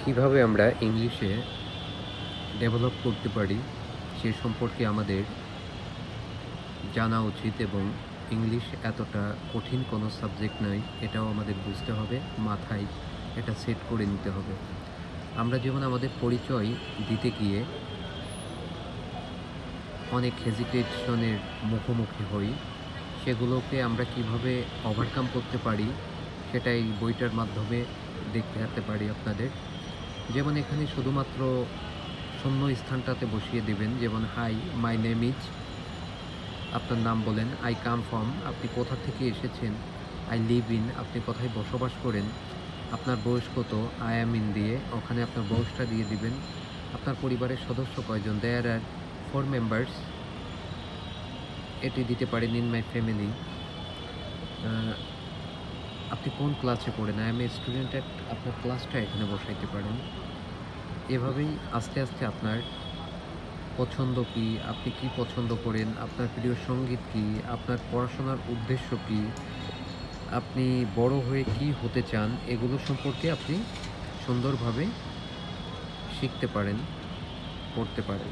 কিভাবে আমরা ইংলিশে ডেভেলপ করতে পারি সে সম্পর্কে আমাদের জানা উচিত এবং ইংলিশ এতটা কঠিন কোনো সাবজেক্ট নয়, এটাও আমাদের বুঝতে হবে, মাথায় এটা সেট করে নিতে হবে। আমরা যেমন আমাদের পরিচয় দিতে গিয়ে অনেক হেজিটেশনের মুখোমুখি হই, সেগুলোকে আমরা কিভাবে ওভারকাম করতে পারি সেটা এই বইটার মাধ্যমে দেখাতে পারি আপনাদের। যেমন এখানে শুধুমাত্র শূন্য স্থানটাতে বসিয়ে দিবেন, যেমন হাই মাই নেম ইজ, আপনার নাম বলেন, আই কাম ফ্রম আপনি কোথা থেকে এসেছেন, আই লিভ ইন আপনি কোথায় বসবাস করেন, আপনার বয়স কত, আই অ্যাম ইন দিয়ে ওখানে আপনার বয়সটা দিয়ে দিবেন, আপনার পরিবারের সদস্য কয়জন, দেয়ার আর 4 মেম্বার্স, এটি দিতে পারেন, ইন মাই ফ্যামিলি। আপনি কোন ক্লাসে পড়েন, I M a student at, আপনার ক্লাসটা এখানে বসাইতে পারেন। এভাবেই আস্তে আস্তে আপনার পছন্দ কী, আপনি কি পছন্দ করেন, আপনার প্রিয় সঙ্গীত কী, আপনার পড়াশোনার উদ্দেশ্য কী, আপনি বড় হয়ে কী হতে চান, এগুলো সম্পর্কে আপনি সুন্দরভাবে শিখতে পারেন, পড়তে পারেন।